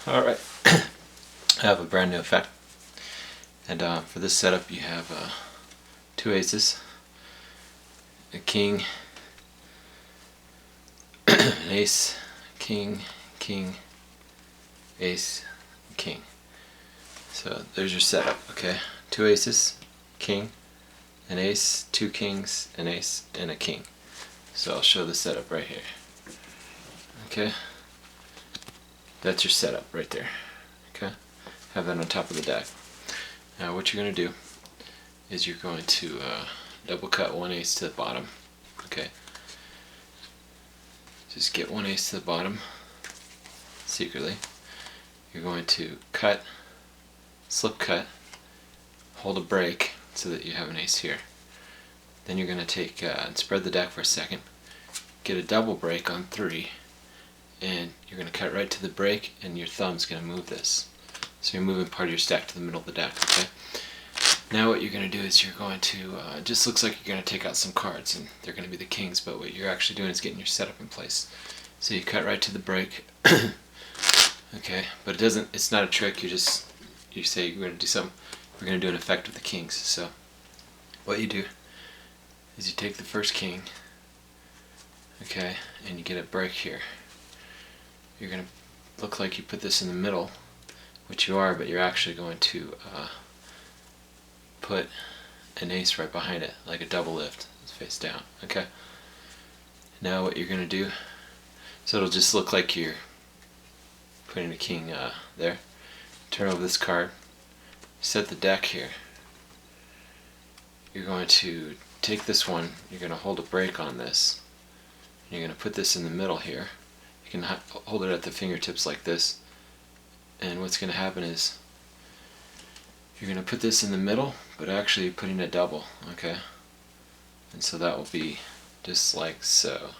Alright, I have a brand new effect, and for this setup you have two aces, a king, an ace, king, king, ace, king. So there's your setup, okay? Two aces, king, an ace, two kings, an ace, and a king. So I'll show the setup right here. Okay? That's your setup right there. Okay? Have that on top of the deck. Now what you're going to do is you're going to double cut one ace to the bottom. Okay? Just get one ace to the bottom secretly. You're going to cut, slip cut, hold a break so that you have an ace here. Then you're going to take and spread the deck for a second, get a double break on 3, and you're going to cut right to the break, and your thumb's going to move this. So you're moving part of your stack to the middle of the deck, okay? Now what you're going to do is you're going to, it just looks like you're going to take out some cards, and they're going to be the kings, but what you're actually doing is getting your setup in place. So you cut right to the break, okay, but it doesn't, it's not a trick, you say you're going to do something, we're going to do an effect with the kings. So what you do is you take the first king, okay, and you get a break here. You're going to look like you put this in the middle, which you are, but you're actually going to put an ace right behind it, like a double lift, face down, okay? Now what you're going to do, so it'll just look like you're putting a king there. Turn over this card, set the deck here. You're going to take this one, you're going to hold a break on this, and you're going to put this in the middle here. You can hold it at the fingertips like this, and what's going to happen is you're going to put this in the middle, but actually you're putting a double, okay? And so that will be just like so.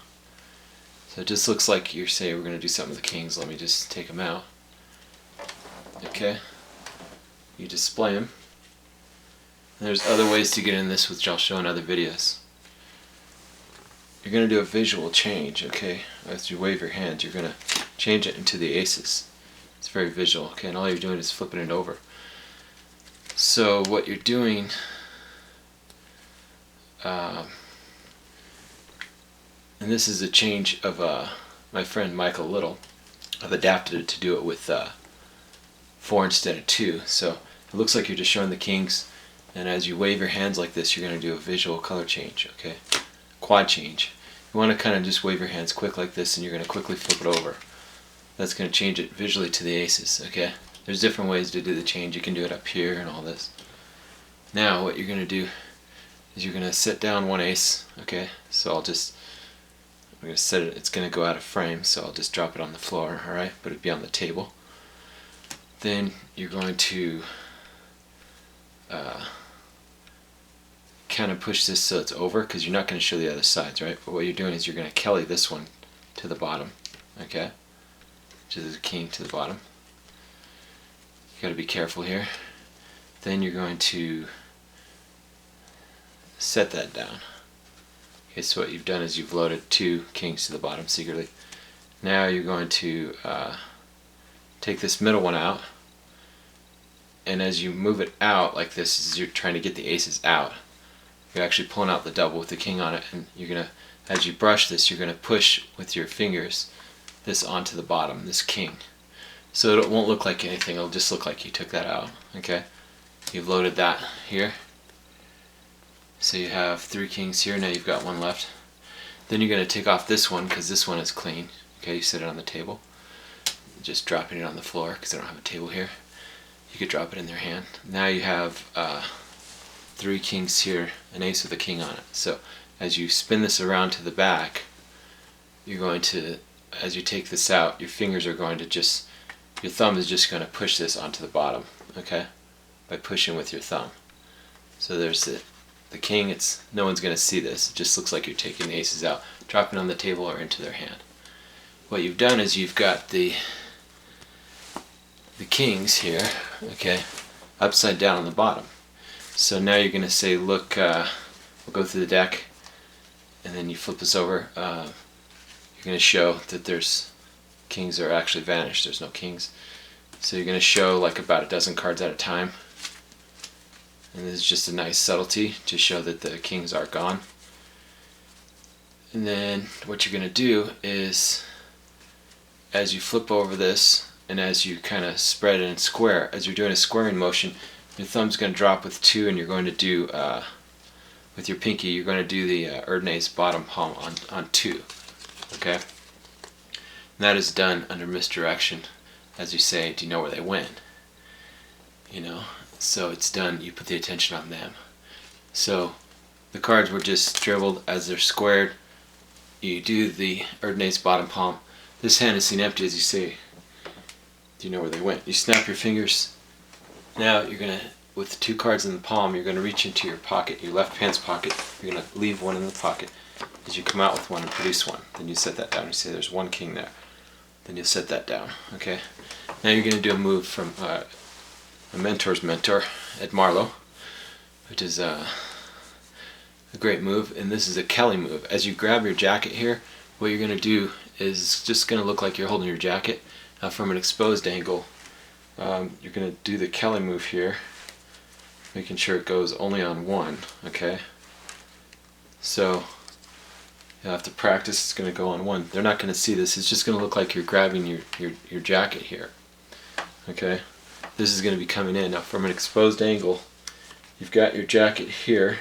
So it just looks like you're saying we're going to do something with the kings. Let me just take them out. Okay? You display them. And there's other ways to get in this, which I'll show in other videos. You're going to do a visual change, okay? As you wave your hands, you're going to change it into the aces. It's very visual, okay? And all you're doing is flipping it over. So what you're doing, and this is a change of my friend Michael Little. I've adapted it to do it with 4 instead of 2. So it looks like you're just showing the kings, and as you wave your hands like this, you're going to do a visual color change, okay? Quad change. You want to kind of just wave your hands quick like this, and you're going to quickly flip it over. That's going to change it visually to the aces, okay? There's different ways to do the change. You can do it up here and all this. Now what you're going to do is you're going to set down one ace, okay? So I'm going to set it, it's going to go out of frame, so I'll just drop it on the floor, alright? But it'll be on the table. Then you're going to kind of push this so it's over, because you're not going to show the other sides, right? But what you're doing is you're going to Kelly this one to the bottom, okay? Which is a king to the bottom. You got to be careful here. Then you're going to set that down. Okay, so what you've done is you've loaded 2 kings to the bottom secretly. Now you're going to take this middle one out, and as you move it out like this, as you're trying to get the aces out, you're actually pulling out the double with the king on it, and you're going to, as you brush this, you're going to push with your fingers this onto the bottom, this king. So it won't look like anything, it'll just look like you took that out, okay? You've loaded that here. So you have 3 kings here, now you've got 1 left. Then you're going to take off this one, because this one is clean. Okay, you set it on the table. Just dropping it on the floor, because I don't have a table here. You could drop it in their hand. Now you have 3 kings here, an ace with a king on it. So as you spin this around to the back, you're going to, as you take this out, your fingers are going to just, your thumb is just going to push this onto the bottom, okay? By pushing with your thumb. So there's the king, no one's going to see this. It just looks like you're taking the aces out, dropping on the table or into their hand. What you've done is you've got the kings here, okay, upside down on the bottom. So now you're going to say, look, we'll go through the deck, and then you flip this over. You're going to show that there's kings are actually vanished. There's no kings. So you're going to show like about a dozen cards at a time. And this is just a nice subtlety to show that the kings are gone. And then what you're going to do is, as you flip over this and as you kind of spread it and square, as you're doing a squaring motion, your thumb's going to drop with 2, and you're going to do, with your pinky, you're going to do the Erdnase bottom palm on 2. Okay? And that is done under misdirection. As you say, do you know where they went? You know? So it's done, you put the attention on them. So the cards were just dribbled as they're squared. You do the Erdnase bottom palm. This hand is seen empty as you say, do you know where they went? You snap your fingers. Now you're going to, with 2 cards in the palm, you're going to reach into your pocket, your left hand's pocket. You're going to leave one in the pocket. As you come out with one and produce one, then you set that down. You say there's 1 king there. Then you'll set that down. Okay. Now you're going to do a move from a mentor's mentor, Ed Marlowe, which is a great move, and this is a Kelly move. As you grab your jacket here, what you're going to do is just going to look like you're holding your jacket from an exposed angle. You're going to do the Kelly move here, making sure it goes only on 1. Okay, so you'll have to practice. It's going to go on 1. They're not going to see this. It's just going to look like you're grabbing your jacket here. Okay, this is going to be coming in. Now from an exposed angle, you've got your jacket here,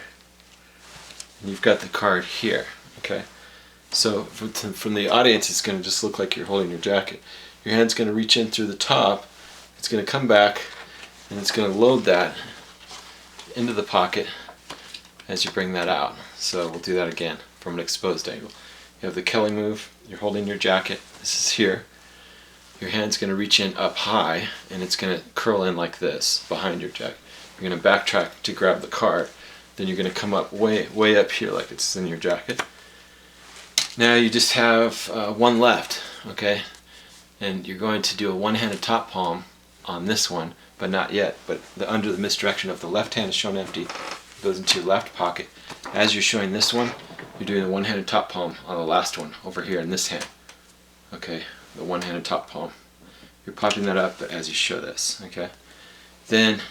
and you've got the card here. Okay, so from the audience, it's going to just look like you're holding your jacket. Your hand's going to reach in through the top. It's going to come back, and it's going to load that into the pocket as you bring that out. So we'll do that again from an exposed angle. You have the Kelly move. You're holding your jacket. This is here. Your hand's going to reach in up high, and it's going to curl in like this behind your jacket. You're going to backtrack to grab the card. Then you're going to come up way up here like it's in your jacket. Now you just have 1 left, okay? And you're going to do a one-handed top palm on this one, but not yet. But under the misdirection of the left hand is shown empty, it goes into your left pocket. As you're showing this one, you're doing a one-handed top palm on the last one over here in this hand. Okay, the one-handed top palm. You're popping that up as you show this. Okay, then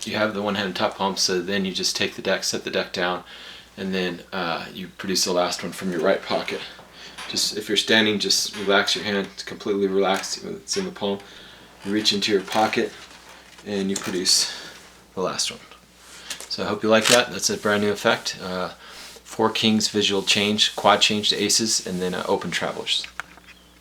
you have the one-handed top palm. So then you just take the deck, set the deck down, and then you produce the last one from your right pocket. Just if you're standing, just relax your hand. It's completely relaxed. It's in the palm. You reach into your pocket and you produce the last one. So I hope you like that. That's a brand new effect. 4 kings visual change, quad change to aces, and then open travelers.